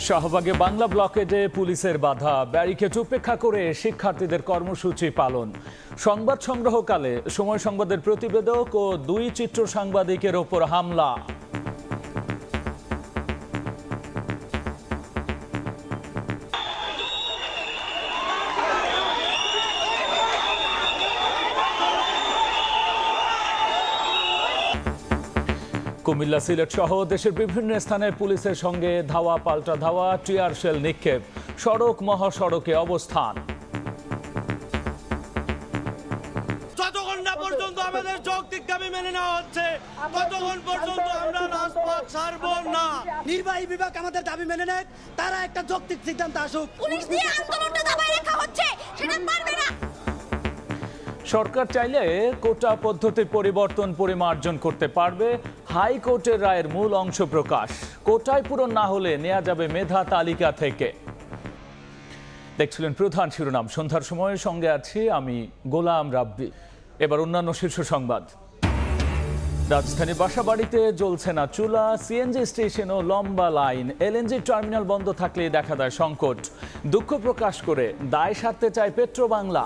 শাহবাগে বাংলা ব্লকেডে পুলিশের বাধা, ব্যারিকেড উপেক্ষা করে শিক্ষার্থীদের কর্মসূচি পালন। সংবাদ সংগ্রহকালে সময় সংবাদের প্রতিবেদক ও দুই চিত্র সাংবাদিকের ওপর হামলা। কুমিল্লা, সিলেট সহ দেশের বিভিন্ন স্থানে পুলিশের সঙ্গে ধাওয়া পাল্টা ধাওয়া, টিয়ার শেল নিক্ষেপ, সড়ক মহাসড়কে অবস্থান। যতক্ষণ না পর্যন্ত আমাদের যৌক্তিক দাবি মেনে নেওয়া হচ্ছে ততক্ষণ পর্যন্ত আমরা রাজপথ ছাড়ব না। নির্বাহী বিভাগ আমাদের দাবি মেনে নেয়, তারা একটা যৌক্তিক সিদ্ধান্ত আসুক। পুলিশ দিয়ে আন্দোলনটা দাবায় রাখা হচ্ছে, সেটা পারবে না। সরকার চাইলে কোটা পদ্ধতি পরিবর্তন পরিমার্জন করতে পারবে, হাইকোর্টের রায়ের মূল অংশ প্রকাশ। কোটায় পূরণ না হলে নেওয়া যাবে মেধা তালিকা থেকে। দেখছিলেন প্রধান শিরোনাম। সন্ধ্যার সময়ের সঙ্গে আছি আমি গোলাম রাব্বি। এবার অন্যান্য শীর্ষ সংবাদ। রাজধানীর বাসাবাড়িতে জ্বলছে না চুলা, সিএনজি স্টেশনও লম্বা লাইন, এলএনজি টার্মিনাল বন্ধ থাকলে দেখা দেয় সংকট। দুঃখ প্রকাশ করে দায় সারতে চায় পেট্রোবাংলা।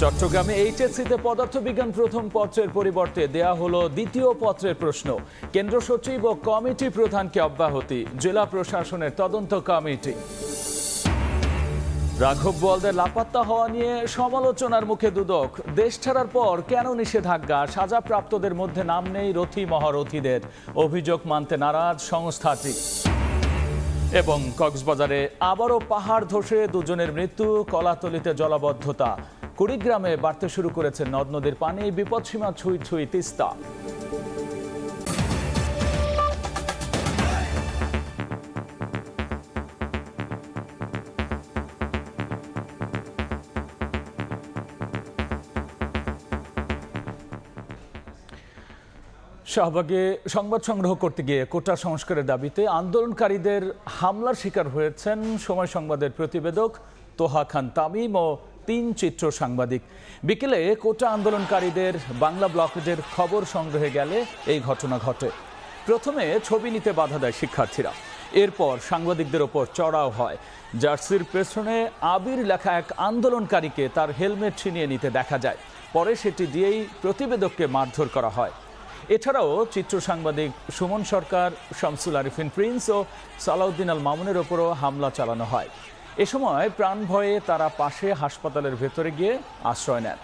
চট্টগ্রামে এইচএসসিতে পদার্থবিজ্ঞান প্রথম পত্রের পরিবর্তে দেয়া হলো দ্বিতীয় পত্রের প্রশ্ন। কেন্দ্র সচিব ও কমিটি প্রধানকে অব্যাহতি, জেলা প্রশাসনের তদন্ত কমিটি। রাঘব বোয়ালদের লাপাত্তা হওয়া নিয়ে সমালোচনার মুখে দুদক। দেশ ছাড়ার পর কেন নিষেধাজ্ঞা, সাজাপ্রাপ্তদের মধ্যে নাম নেই রথী মহারথীদের, অভিযোগ মানতে নারাজ সংস্থাটি। এবং কক্সবাজারে আবারও পাহাড় ধসে দুজনের মৃত্যু, কলাতলিতে জলাবদ্ধতা। কুড়িগ্রামে বাড়তে শুরু করেছে নদ নদীর পানি, বিপদসীমা ছুঁই ছুঁই তিস্তা। শাহবাগে সংবাদ সংগ্রহ করতে গিয়ে কোটা সংস্কারের দাবিতে আন্দোলনকারীদের হামলার শিকার হয়েছেন সময় সংবাদের প্রতিবেদক তোহা খান তামিম ও তিন চিত্র সাংবাদিক। বিকেলে কোটা আন্দোলনকারীদের বাংলা ব্লকেডের খবর সংগ্রহে গেলে এই ঘটনা ঘটে। প্রথমে ছবি নিতে বাধা দেয় শিক্ষার্থীরা, এরপর সাংবাদিকদের ওপর চড়াও হয়। জার্সির পেছনে আবির লেখা এক আন্দোলনকারীকে তার হেলমেট ছিনিয়ে নিতে দেখা যায়, পরে সেটি দিয়েই প্রতিবেদককে মারধর করা হয়। এছাড়াও চিত্র সাংবাদিক সুমন সরকার, শামসুল আরিফিন প্রিন্স ও সালাউদ্দিন আল মামুনের ওপরও হামলা চালানো হয়। এ সময় প্রাণ ভয়ে তারা পাশে হাসপাতালের ভেতরে গিয়ে আশ্রয় নেন।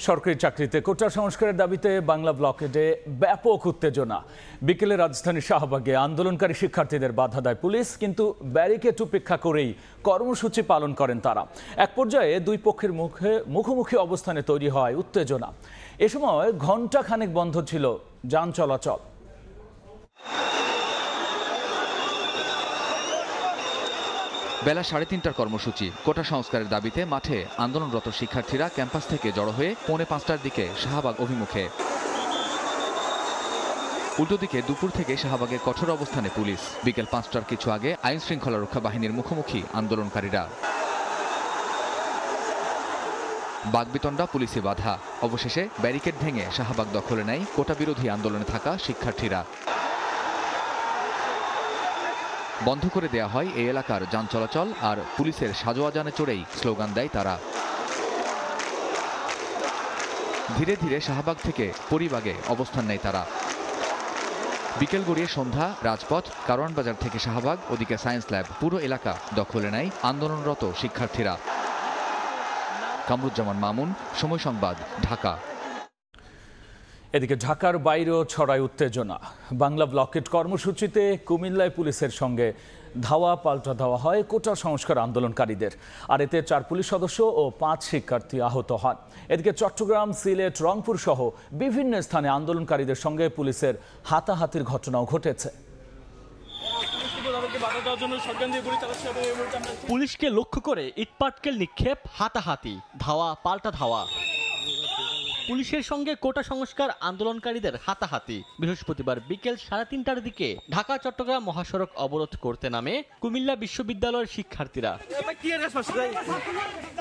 সরকারি চাকরিতে কোটা সংস্কারের দাবিতে বাংলা ব্লকেডে ব্যাপক উত্তেজনা। বিকেলে রাজধানীর শাহবাগে আন্দোলনকারী শিক্ষার্থীদের বাধা দেয় পুলিশ, কিন্তু ব্যারিকেড উপেক্ষা করেই কর্মসূচি পালন করেন তারা। এক পর্যায়ে দুই পক্ষের মুখোমুখি অবস্থানে তৈরি হয় উত্তেজনা। এ সময় ঘণ্টা খানেক বন্ধ ছিল যান চলাচল। বেলা 3:30টার কর্মসূচি। কোটা সংস্কারের দাবিতে মাঠে আন্দোলনরত শিক্ষার্থীরা ক্যাম্পাস থেকে জড়ো হয়ে 4:45টার দিকে শাহবাগ অভিমুখে। উল্টো দিকে দুপুর থেকে শাহবাগে কঠোর অবস্থানে পুলিশ। বিকেল 5টার কিছু আগে আইন শৃঙ্খলা রক্ষা বাহিনীর মুখোমুখি আন্দোলনকারীরা। বাগবিতণ্ডা, পুলিশি বাধা। অবশেষে ব্যারিকেড ভেঙে শাহবাগ দখলে নেয় কোটা বিরোধী আন্দোলনে থাকা শিক্ষার্থীরা। বন্ধ করে দেয়া হয় এই এলাকার যান চলাচল, আর পুলিশের সাজোয়া যানে চড়েই স্লোগান দেয় তারা। ধীরে ধীরে শাহবাগ থেকে পরিবাগে অবস্থান নেয় তারা। বিকেল গড়িয়ে সন্ধ্যা, রাজপথ, কারওয়ান বাজার থেকে শাহবাগ, ওদিকে সায়েন্স ল্যাব, পুরো এলাকা দখলে নেয় আন্দোলনরত শিক্ষার্থীরা। কামরুজ্জামান মামুন, সময় সংবাদ, ঢাকা। এদিকে ঢাকার বাইরেও ছড়ায় উত্তেজনা। বাংলা ব্লকেড কর্মসূচিতে কুমিল্লায় পুলিশের সঙ্গে ধাওয়া পাল্টা ধাওয়া হয় কোটা সংস্কার আন্দোলনকারীদের, আর এতে 4 পুলিশ সদস্য ও 5 শিক্ষার্থী আহত হন। এদিকে চট্টগ্রাম, সিলেট, রংপুর সহ বিভিন্ন স্থানে আন্দোলনকারীদের সঙ্গে পুলিশের হাতাহাতির ঘটনাও ঘটেছে। বাধা দেওয়ার জন্য সরকার দিয়ে গুলি চালাচ্ছে এবং এই মুহূর্তে আমরা পুলিশকে লক্ষ্য করে ইটপাটকেল নিক্ষেপ, হাতাহাতি, ধাওয়া পাল্টা ধাওয়া। পুলিশের সঙ্গে কোটা সংস্কার আন্দোলনকারীদের হাতাহাতি। বৃহস্পতিবার বিকেল 3:30টার দিকে ঢাকা চট্টগ্রাম মহাসড়ক অবরোধ করতে নামে কুমিল্লা বিশ্ববিদ্যালয়ের শিক্ষার্থীরা।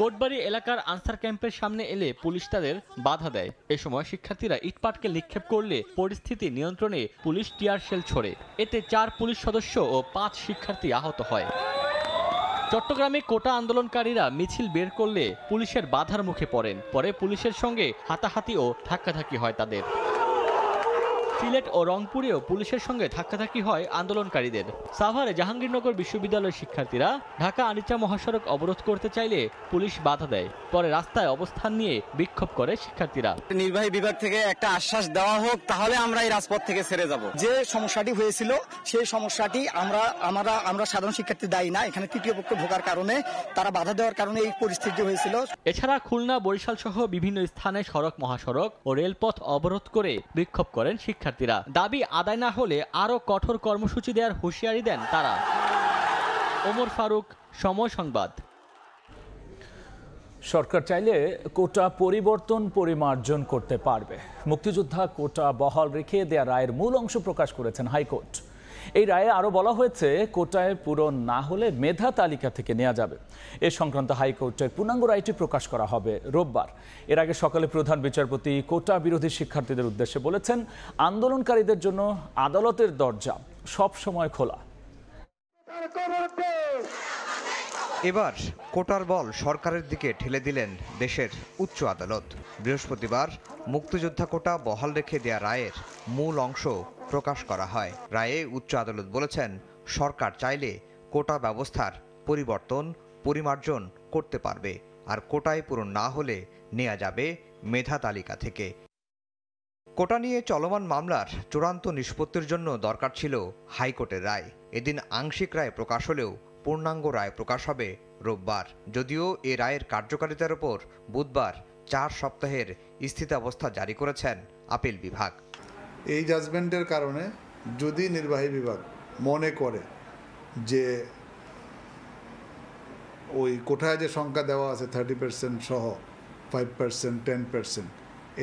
কোটবাড়ি এলাকার আনসার ক্যাম্পের সামনে এলে পুলিশ তাদের বাধা দেয়। এ সময় শিক্ষার্থীরা ইটপাটকেল নিক্ষেপ করলে পরিস্থিতি নিয়ন্ত্রণে পুলিশ টিয়ার শেল ছোড়ে। এতে 4 পুলিশ সদস্য ও 5 শিক্ষার্থী আহত হয়। চট্টগ্রামে কোটা আন্দোলনকারীরা মিছিল বের করলে পুলিশের বাধার মুখে পড়েন। পরে পুলিশের সঙ্গে হাতাহাতি ও ধাক্কাধাক্কি হয় তাদের। সিলেট ও রংপুরেও পুলিশের সঙ্গে ধাক্কাধাক্কি হয় আন্দোলনকারীদের। সাভারে জাহাঙ্গীরনগর বিশ্ববিদ্যালয়ের শিক্ষার্থীরা ঢাকা আনিচা মহাসড়ক অবরোধ করতে চাইলে পুলিশ বাধা দেয়। পরে রাস্তায় অবস্থান নিয়ে বিক্ষোভ করে শিক্ষার্থীরা। নির্বাহী বিভাগ থেকে একটা আশ্বাস দেওয়া হোক, তাহলে আমরা এই রাজপথ থেকে ছেড়ে যাব। যে সমস্যাটি হয়েছিল সেই সমস্যাটি আমরা সাধারণ শিক্ষার্থী দায়ী না, এখানে তৃতীয় পক্ষ ঢোকার কারণে, তারা বাধা দেওয়ার কারণে এই পরিস্থিতি হয়েছিল। এছাড়া খুলনা, বরিশাল সহ বিভিন্ন স্থানে সড়ক, মহাসড়ক ও রেলপথ অবরোধ করে বিক্ষোভ করেন শিক্ষার্থীরা। দাবি আদায় না হলে আরো কঠোর কর্মসূচি দেওয়ার হুঁশিয়ারি দেন তারা। ওমর ফারুক, সময় সংবাদ। সরকার চাইলে কোটা পরিবর্তন পরিমার্জন করতে পারবে। মুক্তিযোদ্ধা কোটা বহাল রেখে দেয়া রায়ের মূল অংশ প্রকাশ করেছেন হাইকোর্ট। এই রায়ে আরও বলা হয়েছে, কোটায় পূরণ না হলে মেধা তালিকা থেকে নেওয়া যাবে। এ সংক্রান্ত হাইকোর্টের পূর্ণাঙ্গ রায়টি প্রকাশ করা হবে রোববার। এর আগে সকালে প্রধান বিচারপতি কোটা বিরোধী শিক্ষার্থীদের উদ্দেশ্যে বলেছেন, আন্দোলনকারীদের জন্য আদালতের দরজা সব সময় খোলা। এবার কোটার বল সরকারের দিকে ঠেলে দিলেন দেশের উচ্চ আদালত। বৃহস্পতিবার মুক্তিযোদ্ধা কোটা বহাল রেখে দেয়া রায়ের মূল অংশ প্রকাশ করা হয়। রায়ে উচ্চ আদালত বলেছেন, সরকার চাইলে কোটা ব্যবস্থার পরিবর্তন পরিমার্জন করতে পারবে, আর কোটায় পূরণ না হলে নেওয়া যাবে মেধা তালিকা থেকে। কোটা নিয়ে চলমান মামলার চূড়ান্ত নিষ্পত্তির জন্য দরকার ছিল হাইকোর্টের রায়। এদিন আংশিক রায় প্রকাশ হলেও পূর্ণাঙ্গ রায় প্রকাশ হবে রোববার। যদিও এ রায়ের কার্যকারিতার উপর বুধবার 4 সপ্তাহের স্থিতাবস্থা জারি করেছেন আপিল বিভাগ। এই জাজমেন্টের কারণে যদি নির্বাহী বিভাগ মনে করে যে ওই কোঠায় যে সংখ্যা দেওয়া আছে 30% সহ 5%, 10%,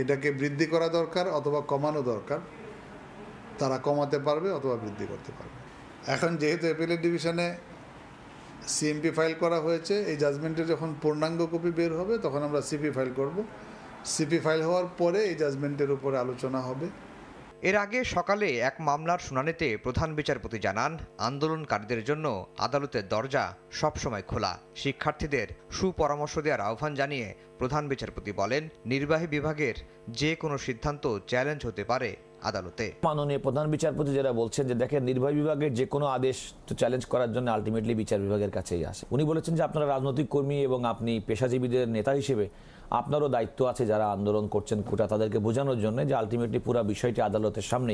এটাকে বৃদ্ধি করা দরকার অথবা কমানো দরকার, তারা কমাতে পারবে অথবা বৃদ্ধি করতে পারবে। এখন যেহেতু অ্যাপিলেট ডিভিশনে সিএমপি ফাইল করা হয়েছে, এই জাজমেন্টের যখন পূর্ণাঙ্গ কপি বের হবে তখন আমরা সিপি ফাইল করব। সিপি ফাইল হওয়ার পরে এই জাজমেন্টের উপরে আলোচনা হবে। এর আগে সকালে এক মামলার শুনানিতে প্রধান বিচারপতি জানান, আন্দোলনকারীদের জন্য আদালতের দরজা সবসময় খোলা। শিক্ষার্থীদের সুপরামর্শ দেওয়ার আহ্বান জানিয়ে প্রধান বিচারপতি বলেন, নির্বাহী বিভাগের যে কোনো সিদ্ধান্ত চ্যালেঞ্জ হতে পারে আদালতে। মাননীয় প্রধান বিচারপতি যারা বলছেন যে দেখেন, নির্বাহী বিভাগের যে কোনো আদেশ তো চ্যালেঞ্জ করার জন্য আলটিমেটলি বিচার বিভাগের কাছেই আসে। উনি বলেছেন যে আপনারা রাজনৈতিক কর্মী এবং আপনি পেশাজীবীদের নেতা হিসেবে আপনারও দায়িত্ব আছে যারা আন্দোলন করছেন কোটা, তাদেরকে বোঝানোর জন্য যে আলটিমেটলি পুরো বিষয়টি আদালতের সামনে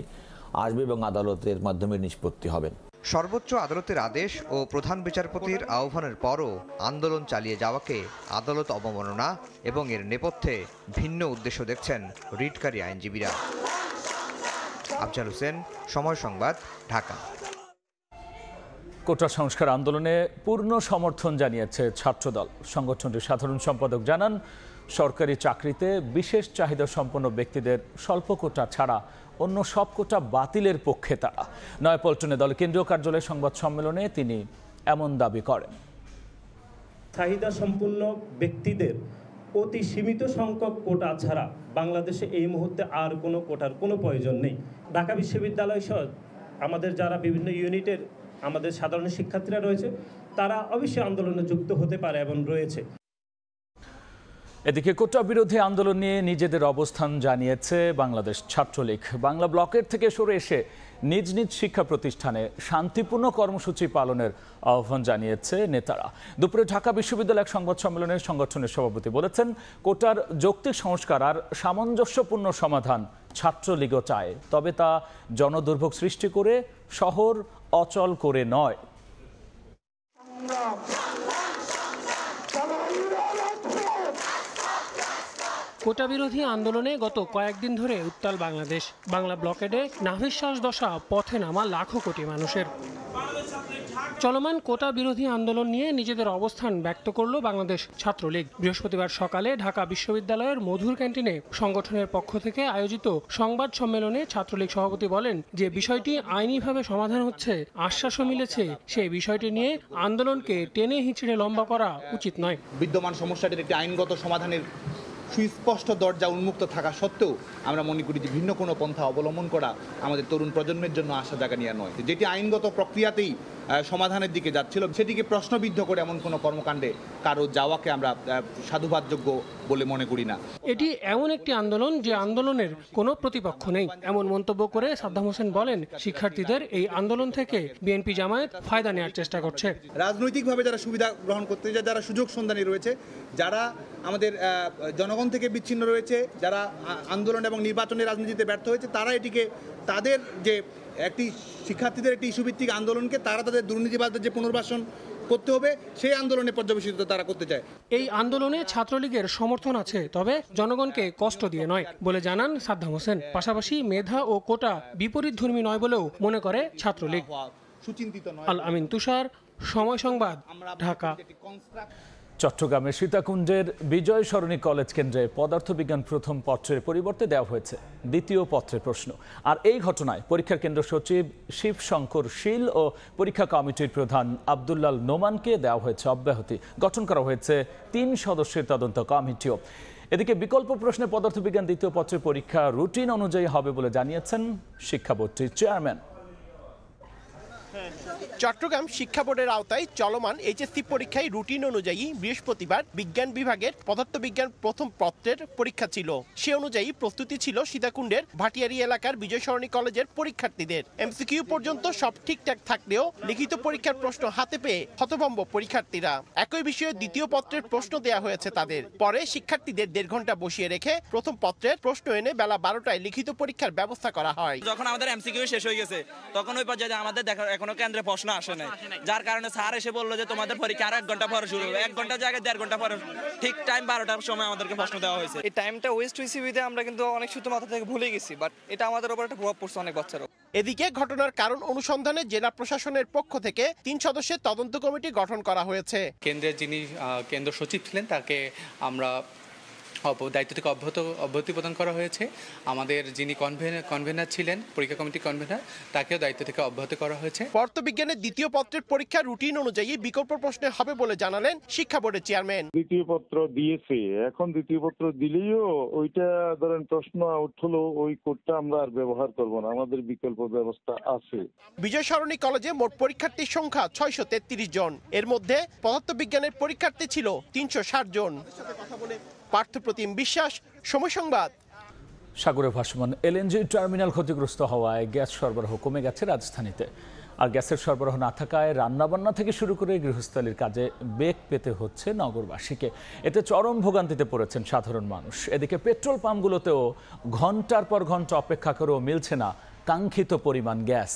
আসবে এবং আদালতের মাধ্যমে নিষ্পত্তি হবেন। সর্বোচ্চ আদালতের আদেশ ও প্রধান বিচারপতির আহ্বানের পরও আন্দোলন চালিয়ে যাওয়াকে আদালত অবমাননা এবং এর নেপথ্যে ভিন্ন উদ্দেশ্য দেখছেন রিটকারী আইনজীবীরা। আফজাল হোসেন, সময় সংবাদ, ঢাকা। কোটা সংস্কার আন্দোলনে পূর্ণ সমর্থন জানিয়েছে ছাত্রদল। সংগঠনটির সাধারণ সম্পাদক জানান, সরকারি চাকরিতে বিশেষ চাহিদা সম্পন্ন ব্যক্তিদের স্বল্প কোটা ছাড়া অন্য সব কোটা বাতিলের পক্ষে তারা। নয়াপল্টনে দলের কেন্দ্রীয় কার্যালয়ে সংবাদ সম্মেলনে তিনি এমন দাবি করেন। চাহিদা সম্পন্ন ব্যক্তিদের অতি সীমিত সংখ্যক কোটা ছাড়া বাংলাদেশে এই মুহূর্তে আর কোনো কোটার কোনো প্রয়োজন নেই। ঢাকা বিশ্ববিদ্যালয় সহ আমাদের যারা বিভিন্ন ইউনিটের আমাদের সাধারণ শিক্ষার্থীরা রয়েছে, তারা অবশ্যই আন্দোলনে যুক্ত হতে পারে এবং রয়েছে। এদিকে কোটা বিরোধী আন্দোলন নিয়ে নিজেদের অবস্থান জানিয়েছে বাংলাদেশ ছাত্রলীগ। বাংলা ব্লকের থেকে সরে এসে নিজ নিজ শিক্ষা প্রতিষ্ঠানে শান্তিপূর্ণ কর্মসূচি পালনের আহ্বান জানিয়েছে নেতারা। দুপুরে ঢাকা বিশ্ববিদ্যালয় এক সংবাদ সম্মেলনে সংগঠনের সভাপতি বলেছেন, কোটার যৌক্তিক সংস্কার আর সামঞ্জস্যপূর্ণ সমাধান ছাত্রলীগও চায়, তবে তা জনদুর্ভোগ সৃষ্টি করে শহর অচল করে নয়। কোটা বিরোধী আন্দোলনে গত কয়েকদিন ধরে উত্তাল বাংলাদেশ। বাংলা ব্লকেডে নাভিশ্বাস দশা, পথে নামা লাখো কোটি মানুষের। চলমান কোটা বিরোধী আন্দোলন নিয়ে নিজেদের অবস্থান ব্যক্ত করল বাংলাদেশ ছাত্রলীগ। বৃহস্পতিবার সকালে ঢাকা বিশ্ববিদ্যালয়ের মধুর ক্যান্টিনে সংগঠনের পক্ষ থেকে আয়োজিত সংবাদ সম্মেলনে ছাত্রলীগ সভাপতি বলেন যে বিষয়টি আইনিভাবে সমাধান হচ্ছে, আশ্বাসও মিলেছে, সেই বিষয়টি নিয়ে আন্দোলনকে টেনে হিঁচড়ে লম্বা করা উচিত নয়। বিদ্যমান সমস্যাটির একটি আইনগত সমাধানের সুস্পষ্ট দরজা উন্মুক্ত থাকা সত্ত্বেও আমরা মনে করি যে ভিন্ন কোনো পন্থা অবলম্বন করা আমাদের তরুণ প্রজন্মের জন্য আশা জাগা নিয়ে নয়। যেটি আইনগত প্রক্রিয়াতেই সমাধানের দিকে যাচ্ছিল সেটিকে প্রশ্নবিদ্ধ করে এমন কোনো কর্মকাণ্ডে কারো যাওয়াকে আমরা সাধুবাদযোগ্য বলে মনে করি না। এটি এমন একটি আন্দোলন যে আন্দোলনের কোনো প্রতিপক্ষ নেই, এমন মন্তব্য করে সাদ্দাম হোসেন বলেন শিক্ষার্থীদের এই আন্দোলন থেকে বিএনপি জামায়াত ফায়দা নেওয়ার চেষ্টা করছে। রাজনৈতিকভাবে যারা সুবিধা গ্রহণ করতে যায়, যারা সুযোগ সন্ধানী রয়েছে, যারা আমাদের জনগণ থেকে বিচ্ছিন্ন রয়েছে, যারা আন্দোলন এবং নির্বাচনের রাজনীতিতে ব্যর্থ হয়েছে, তারা এটিকে তাদের যে একটি শিক্ষার্থীদের একটি ইস্যুভিত্তিক আন্দোলনকে তারা তাদের দুর্নীতিবাদদের যে পুনর্বাসন করতে হবে সেই আন্দোলনে পর্যবেসিত তারা করতে চায়। এই আন্দোলনে ছাত্রলীগের সমর্থন আছে, তবে জনগণকে কষ্ট দিয়ে নয় বলে জানান সাদ্দাম হোসেন। পাশাপাশি মেধা ও কোটা বিপরীতধর্মী নয় বলেও মনে করে ছাত্রলীগ। আল আমিন তুষার, সময় সংবাদ, ঢাকা। চট্টগ্রামের সীতাকুণ্ডের বিজয় সরণি কলেজ কেন্দ্রে পদার্থবিজ্ঞান প্রথম পত্রের পরিবর্তে দেওয়া হয়েছে দ্বিতীয় পত্রের প্রশ্ন। আর এই ঘটনায় পরীক্ষার কেন্দ্র সচিব শিবশঙ্কর শীল ও পরীক্ষা কমিটির প্রধান আব্দুল্লাল নোমানকে দেওয়া হয়েছে অব্যাহতি। গঠন করা হয়েছে 3 সদস্যের তদন্ত কমিটিও। এদিকে বিকল্প প্রশ্নে পদার্থবিজ্ঞান দ্বিতীয় পত্রের পরীক্ষা রুটিন অনুযায়ী হবে বলে জানিয়েছেন শিক্ষা বোর্ডটির চেয়ারম্যান। চট্টগ্রাম শিক্ষা বোর্ডের আওতায় চলমান এইচএসসি পরীক্ষায় রুটিন অনুযায়ী বৃহস্পতিবার বিজ্ঞান বিভাগের পদার্থবিজ্ঞান প্রথম পত্রের পরীক্ষা ছিল। সে অনুযায়ী প্রস্তুতি ছিল সীতাকুণ্ডের ভাটিয়ারি এলাকার বিজয় সরণি কলেজের পরীক্ষার্থীদের। এমসিকিউ পর্যন্ত সব ঠিকঠাক থাকলেও লিখিত পরীক্ষার প্রশ্ন হাতে পেয়ে হতভম্ব পরীক্ষার্থীরা। একই বিষয়ে দ্বিতীয় পত্রের প্রশ্ন দেয়া হয়েছে তাদের। পরে শিক্ষার্থীদের 1.5 ঘন্টা বসিয়ে রেখে প্রথম পত্রের প্রশ্ন এনে বেলা 12টায় লিখিত পরীক্ষার ব্যবস্থা করা হয়। যখন আমাদের এমসিকিউ শেষ হয়ে গেছে তখন ওই পর্যায়ে আমাদের এখনো কেন্দ্রে প্রশ্ন আসে নাই, যার কারণে স্যার এসে বললো যে তোমাদের পরীক্ষা আর 1 ঘন্টা পরে শুরু হবে। 1 ঘন্টার জায়গায় 1.5 ঘন্টা পরে ঠিক টাইম 12টার সময় আমাদেরকে প্রশ্ন দেওয়া হয়েছে। এই টাইমটা ওয়েস্ট হয়েছে বিধে আমরা কিন্তু অনেক সূত্র মাথা থেকে ভুলে গেছি, বাট এটা আমাদের উপর একটা প্রভাব পড়ছে অনেক বাচ্চারও। এদিকে ঘটনার কারণ অনুসন্ধানে জেলা প্রশাসনের পক্ষ থেকে 3 সদস্যের তদন্ত কমিটি গঠন করা হয়েছে। কেন্দ্রের যিনি কেন্দ্র সচিব ছিলেন তাকে আমরা দায়িত্ব থেকে অব্যাহতি প্রদান করা হয়েছে। আমাদের যিনি কনভেনার ছিলেন, পরীক্ষা কমিটির কনভেনার, তাকেও দায়িত্ব থেকে অব্যাহতি করা হয়েছে। পদার্থবিজ্ঞানের দ্বিতীয় পত্রের পরীক্ষা রুটিন অনুযায়ী বিকল্প প্রশ্নে হবে বলে জানালেন শিক্ষা বোর্ডের চেয়ারম্যান। দ্বিতীয় পত্র দিয়েছে, এখন দ্বিতীয় পত্র দিলেও ওইটা ধরেন প্রশ্ন আউট হলো, ওই কোডটা আমরা আর ব্যবহার করব না, আমাদের বিকল্প ব্যবস্থা আছে। বিজয় সরণি কলেজে মোট পরীক্ষার্থীর সংখ্যা 633 জন। এর মধ্যে পদার্থবিজ্ঞানের পরীক্ষার্থী ছিল 360 জন। পার্থপ্রতিম বিশ্বাস, সময় সংবাদ। সাগরে ভাসমান এলএনজি টার্মিনাল ক্ষতিগ্রস্ত হওয়ায় গ্যাস সরবরাহ কমে গেছে রাজধানীতে। আর গ্যাসের সরবরাহ না থাকায় রান্নাবান্না থেকে শুরু করে গৃহস্থালির কাজে বেগ পেতে হচ্ছে নগরবাসীকে। এতে চরম ভোগান্তিতে পড়েছেন সাধারণ মানুষ। এদিকে পেট্রোল পাম্পগুলোতেও ঘন্টার পর ঘন্টা অপেক্ষা করেও মিলছে না কাঙ্ক্ষিত পরিমাণ গ্যাস।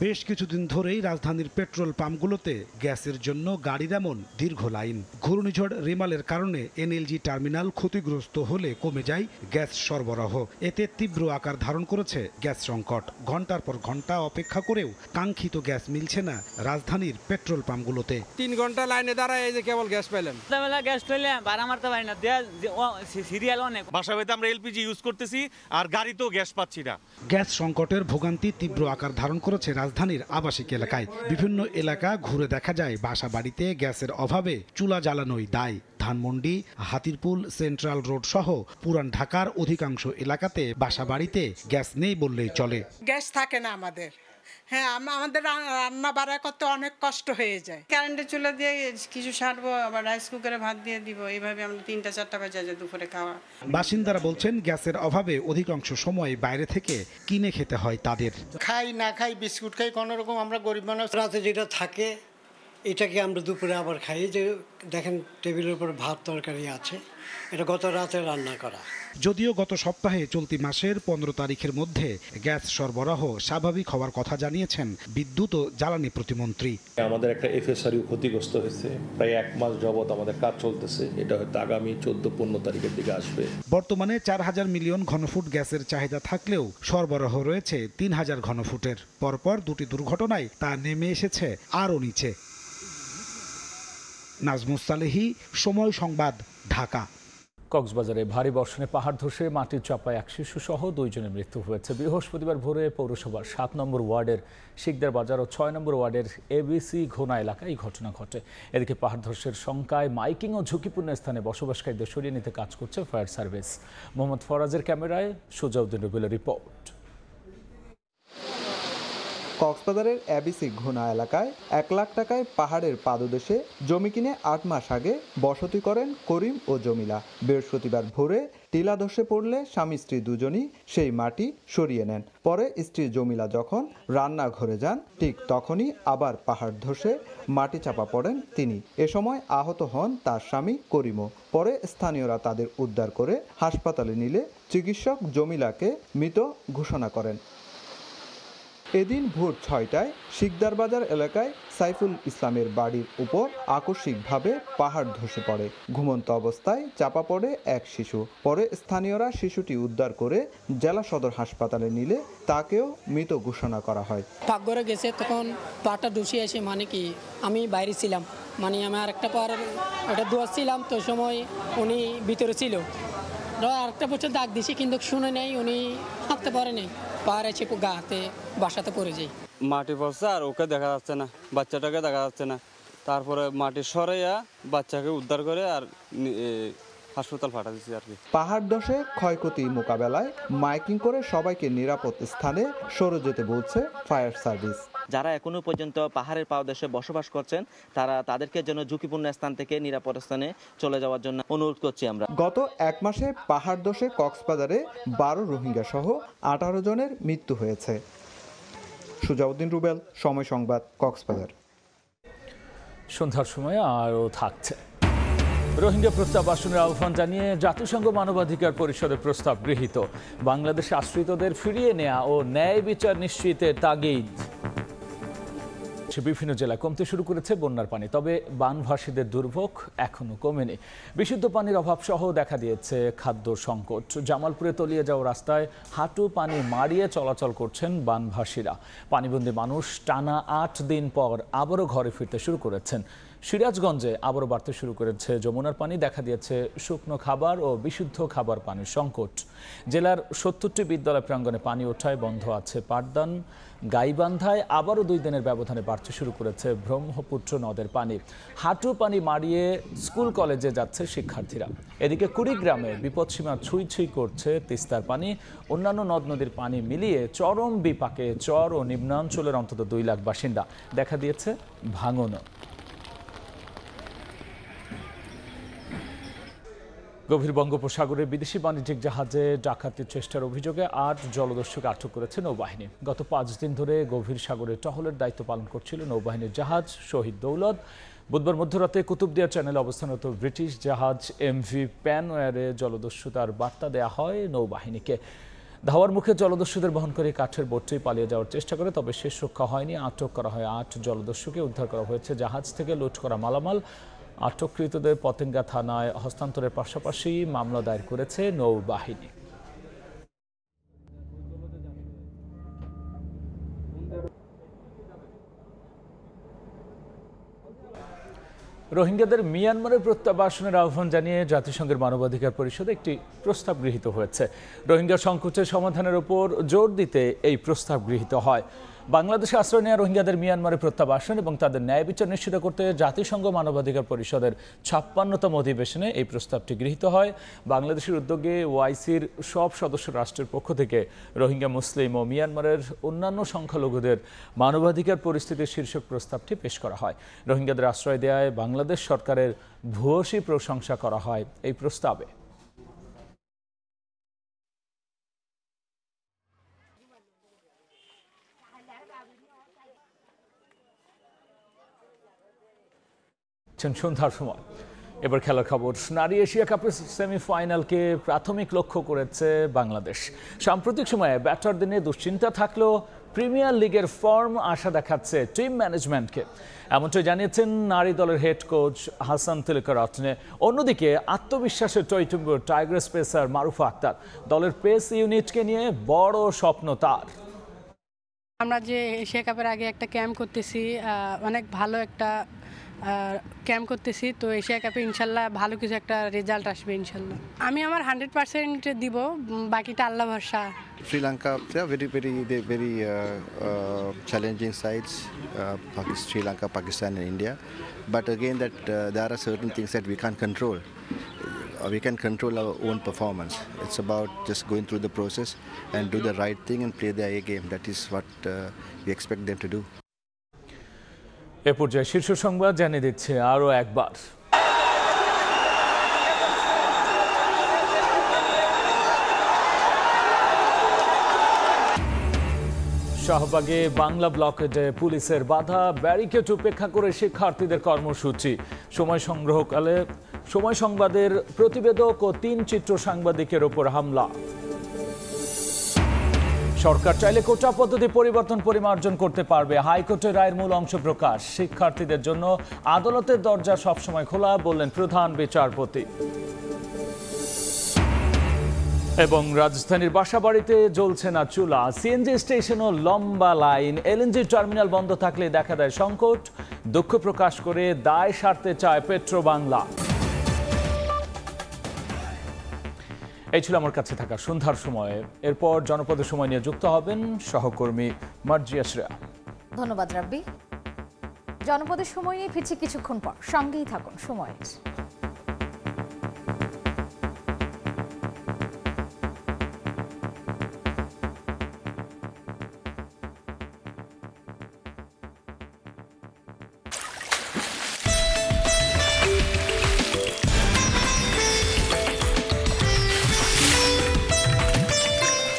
বেশ কিছুদিন ধরেই রাজধানীর পেট্রোল পাম্পগুলোতে গ্যাসের জন্য গাড়ির এমন দীর্ঘ লাইন। ঘূর্ণিঝড় রিমালের কারণে এনএলজি টার্মিনাল ক্ষতিগ্রস্ত হলে কমে যায় গ্যাস সরবরাহ। এতে তীব্র আকার ধারণ করেছে গ্যাস সংকট। ঘন্টার পর ঘন্টা অপেক্ষা করেও কাঙ্ক্ষিত গ্যাস মিলছে না রাজধানীর পেট্রোল পাম্পগুলোতে। 3 ঘন্টা লাইনে দাঁড়ায় এই যে কেবল গ্যাস পেলাম। গ্যাস পেলাম ভাড়া মারতে পারি না, সিরিয়াল অনেক। বাসা বাড়িতে আমরা এলপিজি ইউজ করতেছি আর গাড়িতেও গ্যাস পাচ্ছি না। গ্যাস সংকটের ভোগান্তি তীব্র আকার ধারণ করেছে রাজধানীর আবাসিক এলাকায়। বিভিন্ন এলাকা ঘুরে দেখা যায় বাসা বাড়িতে গ্যাসের অভাবে চুলা জ্বালানোই দায়। ধানমন্ডি, হাতিরপুল, সেন্ট্রাল রোড সহ পুরান ঢাকার অধিকাংশ এলাকাতে বাসা বাড়িতে গ্যাস নেই বললেই চলে। গ্যাস থাকে না আমাদের। হ্যাঁ, আমাদের রান্না বাড়া করতে অনেক কষ্ট হয়ে যায়। কারেন্টের চুলা দিয়ে কিছু সারবো, আবার রাইস কুকারে ভাত দিয়ে দিব, এইভাবে আমরা 3টা-4টা বাজে যায় দুপুরে খাওয়া। বাসিন্দারা বলছেন গ্যাসের অভাবে অধিকাংশ সময় বাইরে থেকে কিনে খেতে হয় তাদের। খাই না খাই, বিস্কুট খাই, কোনো রকম আমরা গরিব মানুষ। রাতে যেটা থাকে এটাকে আমরা দুপুরে আবার খাই। যে দেখেন টেবিলের উপর ভাত তরকারি আছে, এটা গত রাতে রান্না করা। যদিও গত সপ্তাহে চলতি মাসের 15 তারিখের মধ্যে গ্যাস সরবরাহ স্বাভাবিক হওয়ার কথা জানিয়েছেন বিদ্যুৎ ও জ্বালানি প্রতিমন্ত্রী। আমাদের একটা এফএসআরইউ ক্ষতিগ্রস্ত হয়েছে, প্রায় 1 মাস যাবত আমাদের কাজ চলতেছে, এটা হয়তো আগামী 14-15 তারিখের দিকে আসবে। বর্তমানে 4000 মিলিয়ন ঘনফুট গ্যাসের চাহিদা থাকলেও সরবরাহ রয়েছে 3000 ঘনফুটের। পরপর দুটি দুর্ঘটনায় তা নেমে এসেছে আরও নিচে। নাজমুস সালেহী, সময় সংবাদ, ঢাকা। কক্সবাজারে ভারী বর্ষণে পাহাড় ধসে মাটির চাপায় এক শিশু সহ 2 জনের মৃত্যু হয়েছে। বৃহস্পতিবার ভোরে পৌরসভার 7 নম্বর ওয়ার্ডের শিকদার বাজার ও 6 নম্বর ওয়ার্ডের এবিসি ঘোনা এলাকায় এই ঘটনা ঘটে। এদিকে পাহাড় ধসের শঙ্কায় মাইকিং ও ঝুঁকিপূর্ণ স্থানে বসবাসকারীদের সরিয়ে নিতে কাজ করছে ফায়ার সার্ভিস। মোহাম্মদ ফরাজের ক্যামেরায় সুজাউদ্দিন রুবেলের রিপোর্ট। কক্সবাজারের এবিসি ঘোনা এলাকায় 1 লাখ টাকায় পাহাড়ের পাদদেশে জমি কিনে 8 মাস আগে বসতি করেন করিম ও জমিলা। বৃহস্পতিবার ভোরে টিলা ধসে পড়লে স্বামী স্ত্রী দুজনই সেই মাটি সরিয়ে নেন। পরে স্ত্রী জমিলা যখন রান্নাঘরে যান, ঠিক তখনই আবার পাহাড় ধসে মাটি চাপা পড়েন তিনি। এ সময় আহত হন তার স্বামী করিমও। পরে স্থানীয়রা তাদের উদ্ধার করে হাসপাতালে নিলে চিকিৎসক জমিলাকে মৃত ঘোষণা করেন। এদিন ভোর 6টায় শিকদার বাজার এলাকায় সাইফুল ইসলামের বাড়ির উপর আকস্মিকভাবে পাহাড় ধসে পড়ে। ঘুমন্ত অবস্থায় চাপা পড়ে এক শিশু। পরে স্থানীয়রা শিশুটি উদ্ধার করে জেলা সদর হাসপাতালে নিলে তাকেও মৃত ঘোষণা করা হয়। পাকঘরে গেছে, তখন পাটা ধসে এসে মানে কি আমি বাইরে ছিলাম, মানে আমি আরেকটা পার এটা ধোয়াচ্ছিলাম, তো সময় উনি ভিতরে ছিল। আরেকটা বছর ডাক দিছি কিন্তু শুনে নেই, উনি হাঁটতে পারে নেই, পাহাড় এসে গাতে বাসাতে পড়ে যায়। মাটি পড়ছে আর ওকে দেখা যাচ্ছে না, বাচ্চাটাকে দেখা যাচ্ছে না। তারপরে মাটি সরাইয়া বাচ্চাকে উদ্ধার করে আর হাসপাতাল পাঠা দিচ্ছি আর কি। পাহাড় ধসে ক্ষয়ক্ষতি মোকাবেলায় মাইকিং করে সবাইকে নিরাপদ স্থানে সরে যেতে বলছে ফায়ার সার্ভিস। যারা এখনো পর্যন্ত পাহাড়ের পাদদেশে বসবাস করছেন তাদেরকে যেন ঝুঁকিপূর্ণ স্থান থেকে নিরাপদ স্থানে চলে যাওয়ার জন্য অনুরোধ করছি আমরা। গত 1 মাসে পাহাড় ধসে কক্সবাজারে 12 রোহিঙ্গা সহ 18 জনের মৃত্যু হয়েছে। সুজাউদ্দিন রুবেল, সময় সংবাদ, কক্সবাজার। সন্ধ্যার সময় আরও থাকছে। রোহিঙ্গা প্রত্যাবাসনের আহ্বান জানিয়ে জাতিসংঘ মানবাধিকার পরিষদের প্রস্তাব গৃহীত। বাংলাদেশে আশ্রিতদের ফিরিয়ে নেওয়া ও ন্যায় বিচার নিশ্চিতের তাগিদ। বিভিন্ন জেলায় কমতে শুরু করেছে বন্যার পানি, তবে বানভাসীদের দুর্ভোগ এখনো কমেনি। বিশুদ্ধ পানির অভাব সহ দেখা দিয়েছে খাদ্য সংকট। জামালপুরে তলিয়ে যাওয়া রাস্তায় হাঁটু পানি মারিয়ে চলাচল করছেন বানভাসীরা। পানিবন্দী মানুষ টানা 8 দিন পর আবারও ঘরে ফিরতে শুরু করেছেন। সিরাজগঞ্জে আবারও বাড়তে শুরু করেছে যমুনার পানি। দেখা দিয়েছে শুকনো খাবার ও বিশুদ্ধ খাবার পানির সংকট। জেলার 70টি বিদ্যালয় প্রাঙ্গণে পানি ওঠায় বন্ধ আছে পাঠদান। গাইবান্ধায় আবারও 2 দিনের ব্যবধানে বাড়তে শুরু করেছে ব্রহ্মপুত্র নদের পানি। হাঁটু পানি মারিয়ে স্কুল কলেজে যাচ্ছে শিক্ষার্থীরা। এদিকে কুড়িগ্রামে বিপদসীমা ছুঁই ছুঁই করছে তিস্তার পানি। অন্যান্য নদ নদীর পানি মিলিয়ে চরম বিপাকে চর ও নিম্নাঞ্চলের অন্তত 2 লাখ বাসিন্দা। দেখা দিয়েছে ভাঙনও। গভীর বঙ্গোপসাগরে বিদেশি বাণিজ্যিক জাহাজে ডাকাতির চেষ্টার অভিযোগে 8 জলদস্যুকে আটক করেছে নৌবাহিনী। গত 5 দিন ধরে গভীর সাগরে টহলের দায়িত্ব পালন করছিল নৌবাহিনীর জাহাজ শহীদ দৌলত। বুধবার মধ্যরাতে কুতুবদিয়া চ্যানেলে অবস্থানরত ব্রিটিশ জাহাজ এমভি প্যানওয়ারে জলদস্যুতার বার্তা দেয়া হয় নৌবাহিনীকে। ধাওয়ার মুখে জলদস্যুদের বহন করে কাঠের বোটটি পালিয়ে যাওয়ার চেষ্টা করে, তবে শেষ রক্ষা হয়নি। আটক করা হয় 8 জলদস্যুকে। উদ্ধার করা হয়েছে জাহাজ থেকে লুট করা মালামাল। আটককৃতদের পতেঙ্গা থানায় হস্তান্তরের পাশাপাশি মামলা দায়ের করেছে নৌবাহিনী। রোহিঙ্গাদের মিয়ানমারে প্রত্যাবাসনের আহ্বান জানিয়ে জাতিসংঘের মানবাধিকার পরিষদে একটি প্রস্তাব গৃহীত হয়েছে। রোহিঙ্গা সংকটের সমাধানের উপর জোর দিতে এই প্রস্তাব গৃহীত হয়। বাংলাদেশে আশ্রয় নেওয়া রোহিঙ্গাদের মিয়ানমারে প্রত্যাবাসন এবং তাদের ন্যায় বিচার নিশ্চিত করতে জাতিসংঘ মানবাধিকার পরিষদের 56তম অধিবেশনে এই প্রস্তাবটি গৃহীত হয়। বাংলাদেশের উদ্যোগে ওআইসির সব সদস্য রাষ্ট্রের পক্ষ থেকে রোহিঙ্গা মুসলিম ও মিয়ানমারের অন্যান্য সংখ্যালঘুদের মানবাধিকার পরিস্থিতির শীর্ষক প্রস্তাবটি পেশ করা হয়। রোহিঙ্গাদের আশ্রয় দেওয়ায় বাংলাদেশ সরকারের ভূয়সী প্রশংসা করা হয় এই প্রস্তাবে। দেখছেন সন্ধ্যার সময়। এবার খেলার খবর। নারী এশিয়া কাপের সেমিফাইনালকে প্রাথমিক লক্ষ্য করেছে বাংলাদেশ। সাম্প্রতিক সময়ে ব্যাটারদের নিয়ে দুশ্চিন্তা থাকলেও প্রিমিয়ার লিগের ফর্ম আশা দেখাচ্ছে টিম ম্যানেজমেন্টকে, এমনটাই জানিয়েছেন নারী দলের হেড কোচ হাসান তিলকরত্নে। অন্যদিকে আত্মবিশ্বাসের টইটুম্বুর টাইগার্স পেসার মারুফা আক্তার। দলের পেস ইউনিটকে নিয়ে বড় স্বপ্ন তার। আমরা যে এশিয়া কাপের আগে একটা ক্যাম্প করতেছি, অনেক ভালো একটা ক্যাম্প করতেছি, তো এশিয়া কাপে ইনশাল্লাহ ভালো কিছু একটা রেজাল্ট আসবে ইনশাল্লাহ। আমি আমার 100% দিব, বাকিটা আল্লাহ ভরসা। Sri Lanka, they are very challenging sides, Sri Lanka, Pakistan and India. But again, that there are certain things that we can't control. We can control our own performance. It's about just going through the process and do the right thing and play the A game. That is what we expect them to do. এ পর্যায়ে শীর্ষ সংবাদ জানিয়ে দিচ্ছে আরও একবার। শাহবাগে বাংলা ব্লকেডে পুলিশের বাধা, ব্যারিকেড উপেক্ষা করে শিক্ষার্থীদের কর্মসূচি। সময় সংবাদের প্রতিবেদক ও 3 চিত্র সাংবাদিকের ওপর হামলা। সরকার চাইলে কোটা পদ্ধতি পরিবর্তন পরিমার্জন করতে পারবে, হাইকোর্টের রায়ের মূল অংশ প্রকাশ। শিক্ষার্থীদের জন্য আদালতের দরজা সবসময় খোলা, বললেন প্রধান বিচারপতি। এবং রাজধানীর বাসাবাড়িতে জ্বলছে না চুলা, সিএনজি স্টেশনও লম্বা লাইন। এলএনজি টার্মিনাল বন্ধ থাকলে দেখা দেয় সংকট, দুঃখ প্রকাশ করে দায় সারতে চায় পেট্রো বাংলা। এই ছিল আমার কাছে থাকা সন্ধ্যার সময়ে। এরপর জনপদের সময় নিয়ে যুক্ত হবেন সহকর্মী মার্জিয়া শ্রেয়া। ধন্যবাদ রাব্বি। জনপদের সময় নিয়ে ফিরছি কিছুক্ষণ পর, সঙ্গেই থাকুন সময়ের।